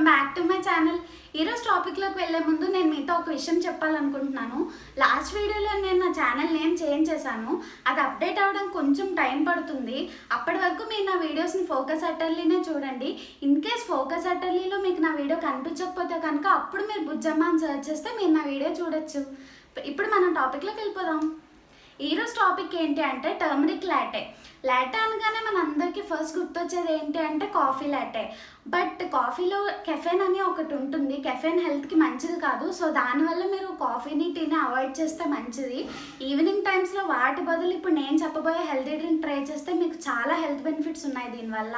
Welcome back to my channel. ఈరోజు టాపిక్లోకి వెళ్ళే ముందు నేను మీతో ఒక విషయం చెప్పాలనుకుంటున్నాను. లాస్ట్ వీడియోలో నేను నా ఛానల్ నేమ్ చేంజ్ చేశాను. అది అప్డేట్ అవ్వడం కొంచెం టైం పడుతుంది. అప్పటి వరకు మీరు నా వీడియోస్ని ఫోకస్ అటర్లీనే చూడండి. ఇన్ కేస్ ఫోకస్ అటర్లీలో మీకు నా వీడియో కనిపించకపోతే కనుక అప్పుడు మీరు బుజ్జమ్మ అని సర్చ్ చేస్తే మీరు నా వీడియో చూడొచ్చు. ఇప్పుడు మనం టాపిక్లోకి వెళ్ళిపోదాం. ఈరోజు టాపిక్ ఏంటి అంటే టర్మరిక్ లాటే. లాటే అనగానే మన అందరికీ ఫస్ట్ గుర్తొచ్చేది ఏంటి అంటే కాఫీ లాటే. బట్ కాఫీలో కెఫెన్ అని ఒకటి ఉంటుంది. కెఫెన్ హెల్త్కి మంచిది కాదు. సో దానివల్ల మీరు కాఫీని టీని అవాయిడ్ చేస్తే మంచిది. ఈవినింగ్ టైమ్స్లో వాటి బదులు ఇప్పుడు నేను చెప్పబోయే హెల్తీ డ్రింక్ ట్రై చేస్తే మీకు చాలా హెల్త్ బెనిఫిట్స్ ఉన్నాయి దీనివల్ల.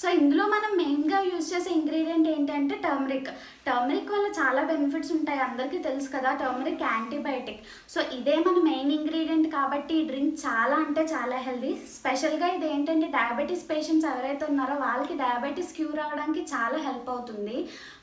సో ఇందులో మనం మెయిన్గా యూజ్ చేసే ఇంగ్రీడియంట్ ఏంటంటే టర్మరిక్. టర్మరిక్ వల్ల చాలా బెనిఫిట్స్ ఉంటాయి, అందరికీ తెలుసు కదా. Turmeric antibiotic. సో ఇదే మన మెయిన్ ఇంగ్రీడియంట్ కాబట్టి ఈ డ్రింక్ చాలా అంటే చాలా హెల్దీ. స్పెషల్గా ఇది ఏంటంటే డయాబెటీస్ పేషెంట్స్ ఎవరైతే ఉన్నారో వాళ్ళకి డయాబెటీస్ క్యూర్ అవ్వడానికి చాలా హెల్ప్ అవుతుంది.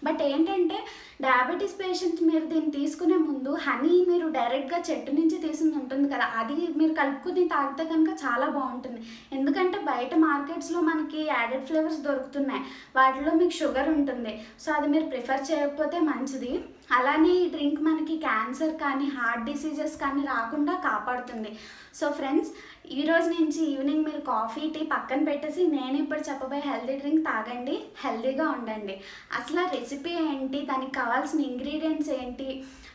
బట్ ఏంటంటే డయాబెటీస్ పేషెంట్స్ మీరు దీన్ని తీసుకునే ముందు హనీ మీరు డైరెక్ట్గా చెట్టు నుంచి తీసింది ఉంటుంది కదా, అది మీరు కలుపుకుని తాగితే కనుక చాలా బాగుంటుంది. ఎందుకంటే బయట మార్కెట్స్లో మనకి యాడెడ్ ఫ్లేవర్స్ దొరుకుతున్నాయి, వాటిలో మీకు షుగర్ ఉంటుంది. సో అది మీరు ప్రిఫర్ చేయకపోతే మంచిది. అలానే ఈ డ్రింక్ మనకి క్యాన్సర్ కానీ హార్ట్ డిసీజెస్ కానీ రాకుండా కాపాడుతుంది. సో ఫ్రెండ్స్, ఈరోజు నుంచి ఈవినింగ్ మీరు కాఫీ టీ పక్కన పెట్టేసి నేను ఇప్పుడు చెప్పబోయే హెల్తీ డ్రింక్ తాగండి, హెల్తీగా ఉండండి. అసలు రెసిపీ ఏంటి, దానికి కావాల్సిన ఇంగ్రీడియంట్స్ ఏంటి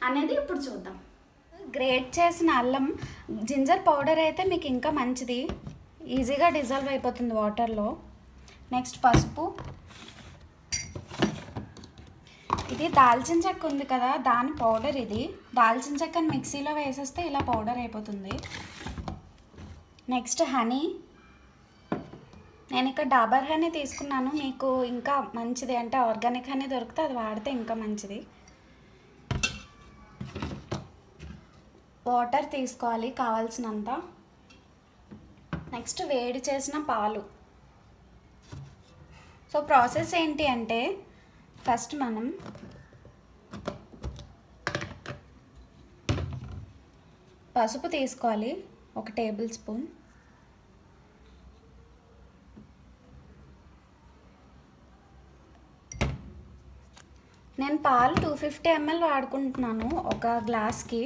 అనేది ఇప్పుడు చూద్దాం. గ్రేట్ చేసిన అల్లం, జింజర్ పౌడర్ అయితే మీకు ఇంకా మంచిది, ఈజీగా డిజాల్వ్ అయిపోతుంది వాటర్లో. నెక్స్ట్ పసుపు, ఇది దాల్చిన చెక్క ఉంది కదా దాని పౌడర్. ఇది దాల్చిన చెక్కని మిక్సీలో వేసేస్తే ఇలా పౌడర్ అయిపోతుంది. నెక్స్ట్ హనీ, నేను ఇక్కడ డాబర్ హనీ తీసుకున్నాను. మీకు ఇంకా మంచిది అంటే ఆర్గానిక్ హనీ దొరికితే అది వాడితే ఇంకా మంచిది. వాటర్ తీసుకోవాలి కావాల్సినంత. నెక్స్ట్ వేడి చేసిన పాలు. సో ప్రాసెస్ ఏంటి అంటే ఫస్ట్ మనం పసుపు తీసుకోవాలి 1 టేబుల్ స్పూన్. నేను పాలు 250 ml వాడుకుంటున్నాను ఒక గ్లాస్కి.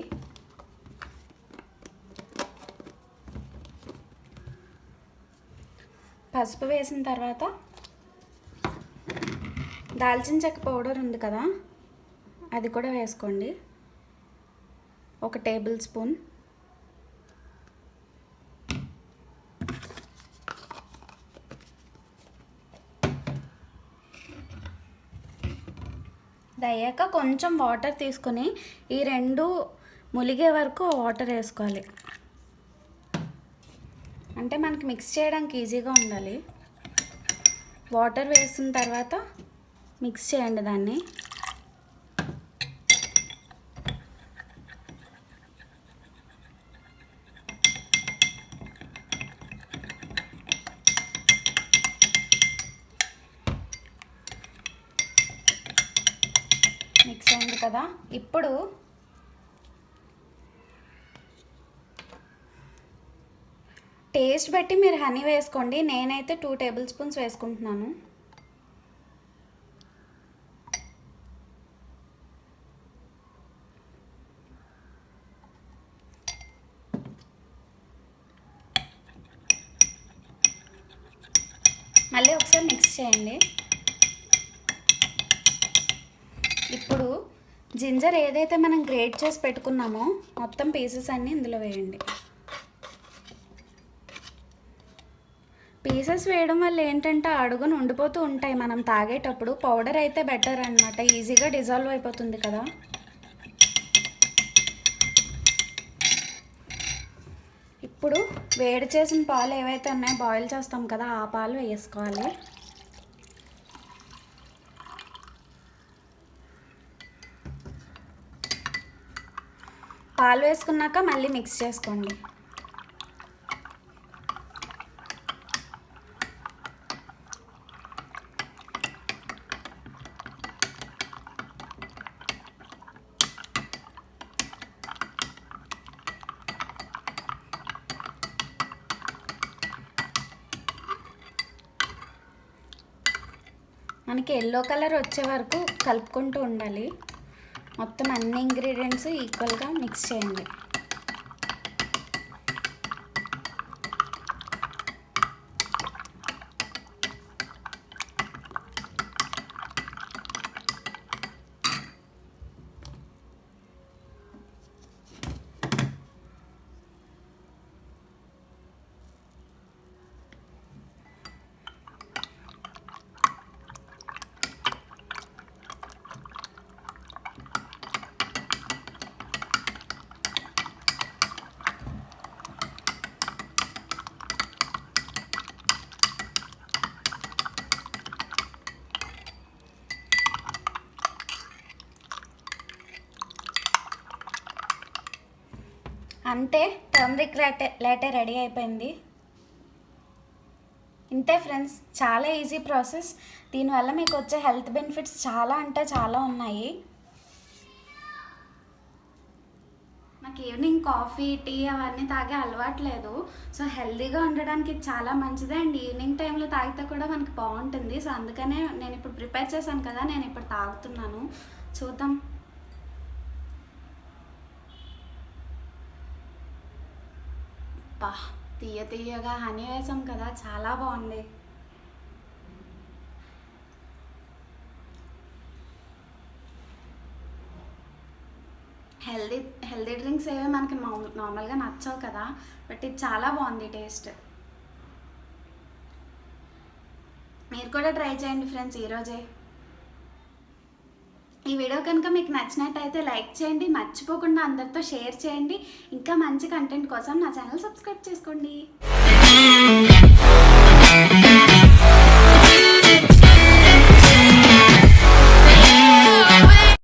పసుపు వేసిన తర్వాత దాల్చిన చెక్క పౌడర్ ఉంది కదా అది కూడా వేసుకోండి 1 టేబుల్ స్పూన్. అయ్యాక కొంచెం వాటర్ తీసుకొని ఈ రెండు ములిగే వరకు వాటర్ వేసుకోవాలి. అంటే మనకి మిక్స్ చేయడానికి ఈజీగా ఉండాలి. వాటర్ వేసిన తర్వాత మిక్స్ చేయండి దాన్ని. మిక్స్ అయింది కదా. ఇప్పుడు టేస్ట్ బట్టి మీరు హనీ వేసుకోండి. నేనైతే 2 టేబుల్ స్పూన్స్ వేసుకుంటున్నాను. మళ్ళీ ఒకసారి మిక్స్ చేయండి. ఇప్పుడు జింజర్ ఏదైతే మనం గ్రేట్ చేసి పెట్టుకున్నామో మొత్తం పీసెస్ అన్నీ ఇందులో వేయండి. పీసెస్ వేయడం వల్ల ఏంటంటే అడుగున ఉండిపోతూ ఉంటాయి మనం తాగేటప్పుడు. పౌడర్ అయితే బెటర్ అన్నమాట, ఈజీగా డిజాల్వ్ అయిపోతుంది కదా. ఇప్పుడు వేడి చేసిన పాలు ఏవైతే ఉన్నాయో బాయిల్ చేస్తాం కదా ఆ పాలు వేసుకోవాలి. పాలు వేసుకున్నాక మళ్ళీ మిక్స్ చేసుకోండి. మనకి ఎల్లో కలర్ వచ్చే వరకు కలుపుకుంటూ ఉండాలి. మొత్తం అన్ని ఇంగ్రీడియంట్స్ ఈక్వల్గా మిక్స్ చేయండి. అంతే, టర్మరిక్ లాటే రెడీ అయిపోయింది. ఇంతే ఫ్రెండ్స్, చాలా ఈజీ ప్రాసెస్. దీనివల్ల మీకు వచ్చే హెల్త్ బెనిఫిట్స్ చాలా అంటే చాలా ఉన్నాయి. నాకు ఈవినింగ్ కాఫీ, టీ అవన్నీ తాగే అలవాట్లేదు. సో హెల్తీగా ఉండడానికి చాలా మంచిది. అండ్ ఈవినింగ్ టైంలో తాగితే కూడా మనకి బాగుంటుంది. సో అందుకనే నేను ఇప్పుడు ప్రిపేర్ చేశాను కదా, నేను ఇప్పుడు తాగుతున్నాను. చూద్దాం. తీయగా హనీ వేసాం కదా, చాలా బాగుంది. హెల్దీ డ్రింక్స్ ఏవే మనకి నార్మల్గా నచ్చవు కదా, బట్ ఇది చాలా బాగుంది టేస్ట్. మీరు కూడా ట్రై చేయండి ఫ్రెండ్స్ ఈరోజే. ఈ వీడియో కనుక మీకు నచ్చినట్టయితే లైక్ చేయండి, మర్చిపోకుండా అందరితో షేర్ చేయండి. ఇంకా మంచి కంటెంట్ కోసం నా ఛానల్ సబ్స్క్రైబ్ చేసుకోండి.